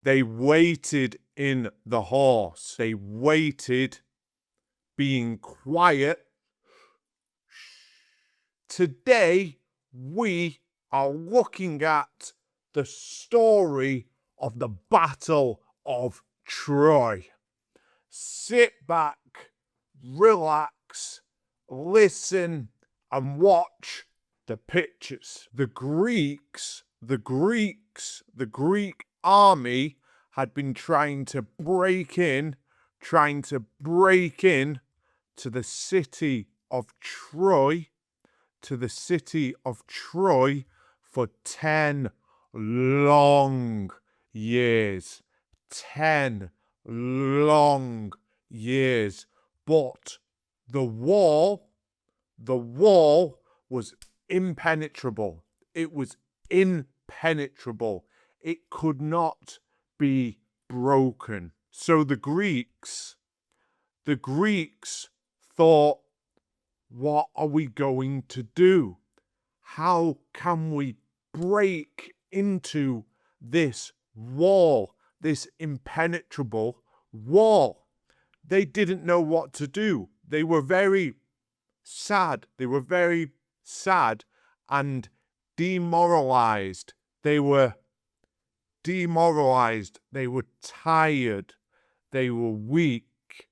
They waited in the horse. They waited, being quiet. Today, we are looking at the story of the Battle of Troy. Sit back, relax, listen, and watch the pictures. The Greek army had been trying to break in to the city of Troy, for 10 long years. 10 long years. But the wall was impenetrable. It was impenetrable. It could not be broken. So the Greeks thought, what are we going to do? How can we break into this wall, this impenetrable wall? They didn't know what to do. They were very sad. They were very sad and demoralized. They were demoralized. They were tired. They were weak.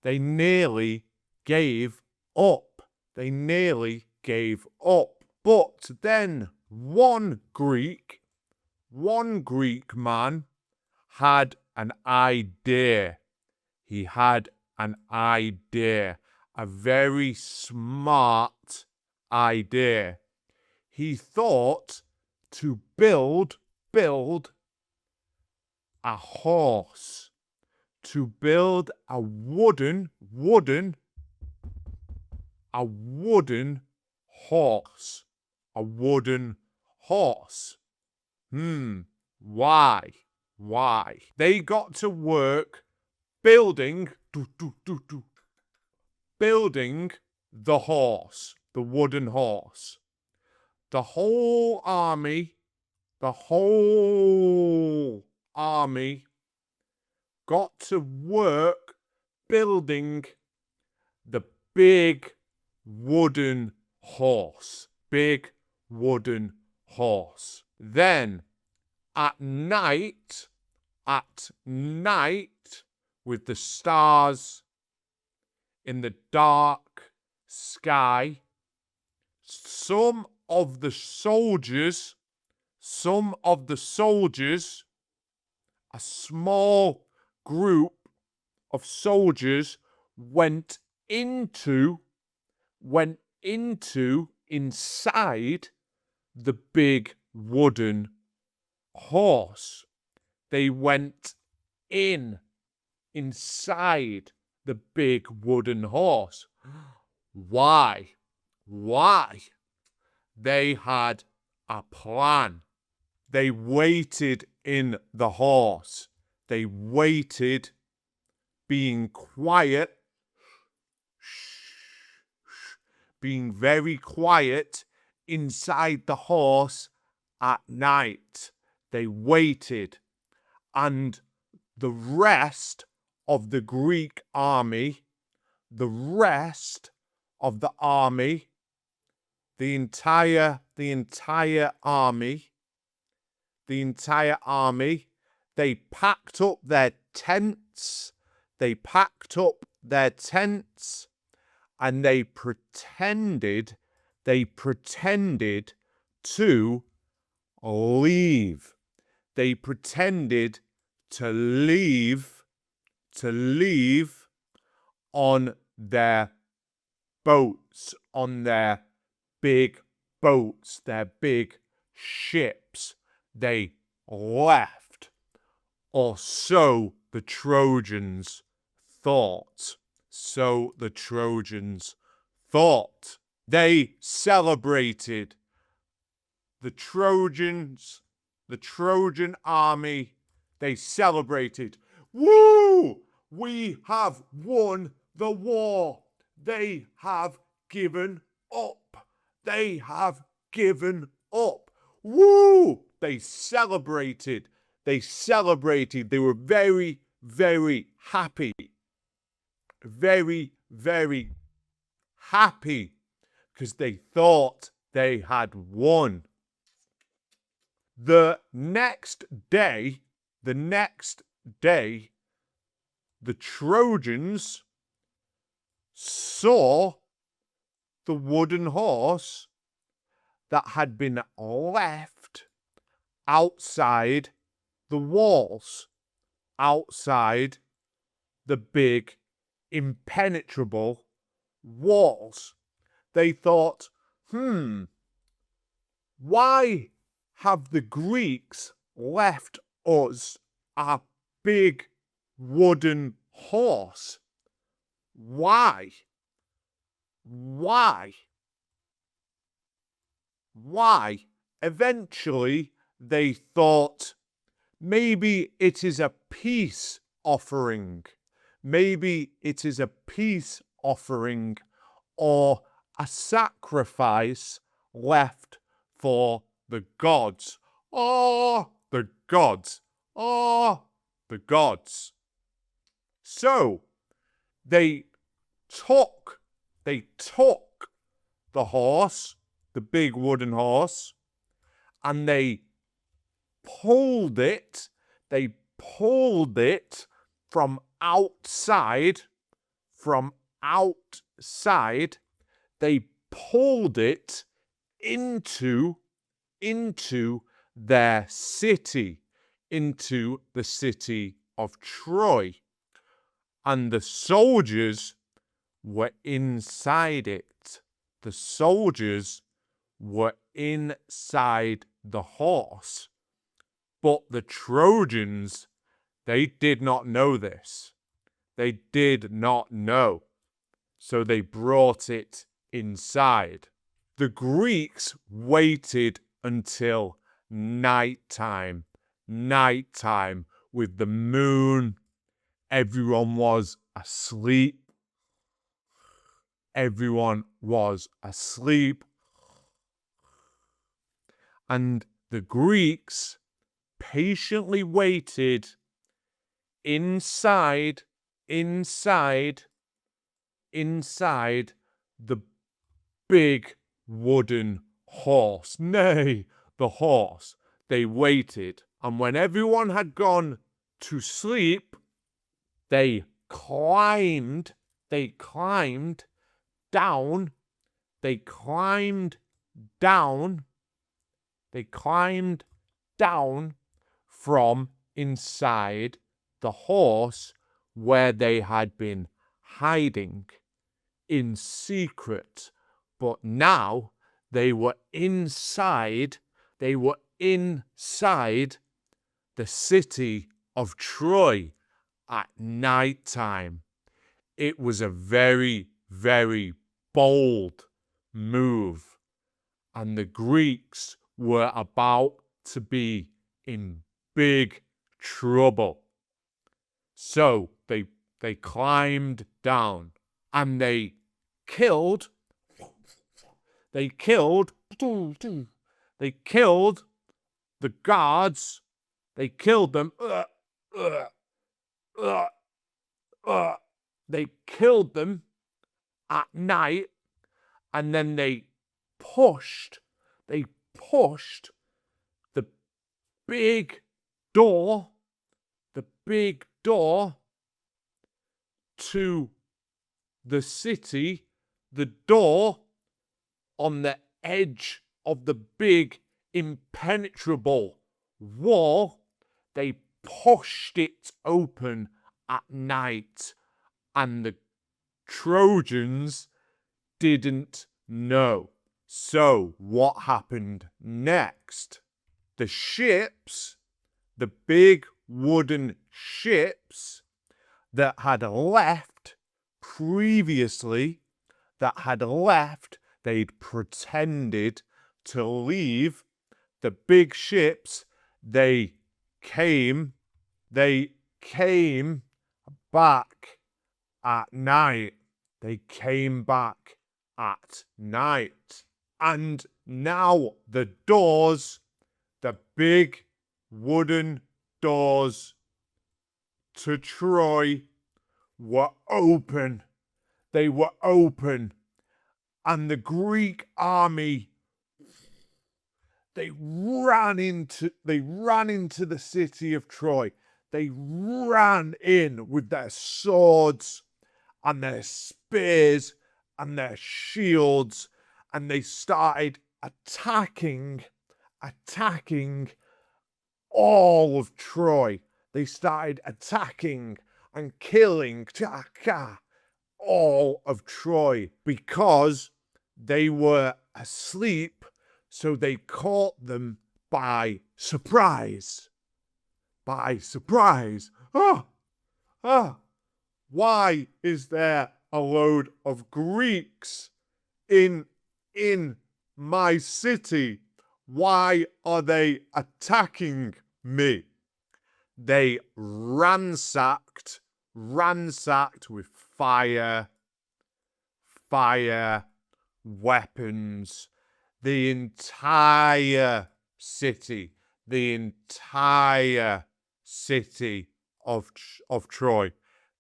They nearly gave up. They nearly gave up. But then one Greek man had an idea. He had an idea, a very smart idea. He thought to build a horse, to build a wooden horse. A wooden horse. Why? They got to work building the horse, the wooden horse. The whole army got to work building the big wooden horse. Then at night, with the stars in the dark sky, some of the soldiers, a small group of soldiers went inside the big wooden horse. They went inside the big wooden horse. Why? They had a plan. They waited in the horse. They waited, being quiet, being very quiet inside the horse at night. They waited, and the rest of the Greek army, the entire army, they packed up their tents, and they pretended to leave. They pretended to leave on their boats, on their big boats, their big ships. They left, or so the Trojans thought. They celebrated. The Trojan army, they celebrated. Woo! We have won the war. They have given up. Woo! They celebrated. They celebrated. They were very, very happy. Very, very happy because they thought they had won. The next day, the Trojans saw the wooden horse that had been left outside the walls, outside the big, impenetrable walls. They thought, why have the Greeks left us a big wooden horse? Why? Why? Why? Eventually, they thought, maybe it is a peace offering. Maybe it is a peace offering or a sacrifice left for the gods. Oh, the gods. Oh, the gods. So they took the horse, the big wooden horse, and they pulled it from outside, they pulled it into their city, into the city of Troy. And the soldiers were inside it. The soldiers were inside the horse. But the Trojans, they did not know this. They did not know. So they brought it inside. The Greeks waited until nighttime with the moon. Everyone was asleep. Everyone was asleep. And the Greeks patiently waited inside the big wooden horse. Nay, the horse. They waited. And when everyone had gone to sleep, they climbed down from inside the horse where they had been hiding in secret. But now they were inside the city of Troy at night time. It was a very, very bold move, and the Greeks were about to be in big trouble. So they climbed down and they killed the guards. They killed them. They killed them at night, and then they pushed the big door to the city, the door on the edge of the big impenetrable wall. They pushed it open at night, and the Trojans didn't know. So what happened next? The ships, the big wooden ships that had left previously, they'd pretended to leave. The big ships, they came back at night. They came back at night. And now the doors, the big wooden doors to Troy were open. They were open. And the Greek army, they ran into the city of Troy. They ran in with their swords and their spears and their shields, and they started attacking all of Troy. They started attacking and killing all of Troy because they were asleep, so they caught them by surprise. By surprise. Why is there a load of Greeks in my city? Why are they attacking me? They ransacked with fire, weapons, the entire city of Troy.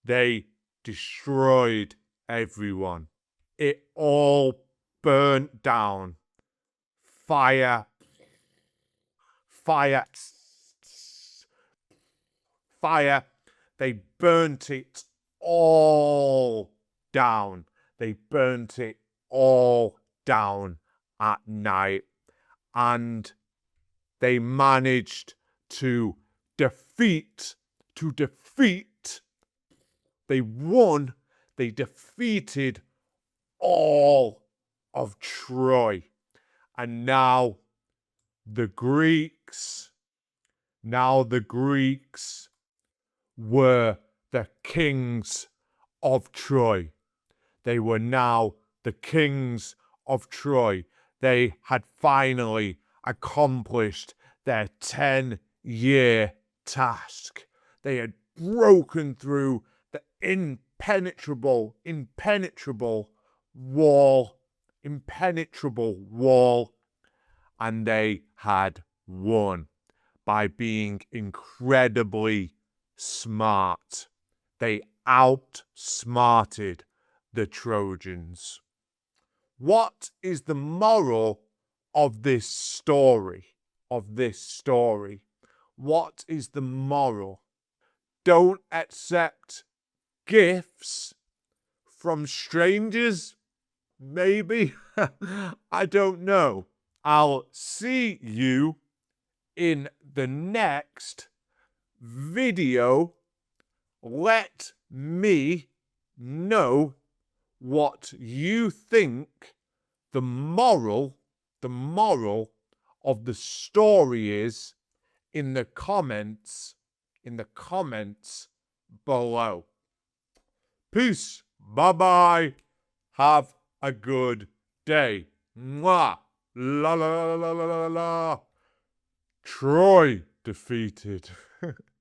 They destroyed everyone. It all burnt down. Fire. They burnt it all down. They burnt it all down at night. And they managed to defeat. They won. They defeated all of Troy. And now the Greeks were the kings of Troy. They were now the kings of Troy. They had finally accomplished their 10-year task. They had broken through the impenetrable wall, and they had won by being incredibly smart. They outsmarted the Trojans. What is the moral of this story? What is the moral? Don't accept gifts from strangers, maybe? I don't know. I'll see you in the next video. Let me know what you think the moral of the story is in the comments below. Peace. Bye-bye. Have a good day. Mwah. La la la la la la la. Troy defeated.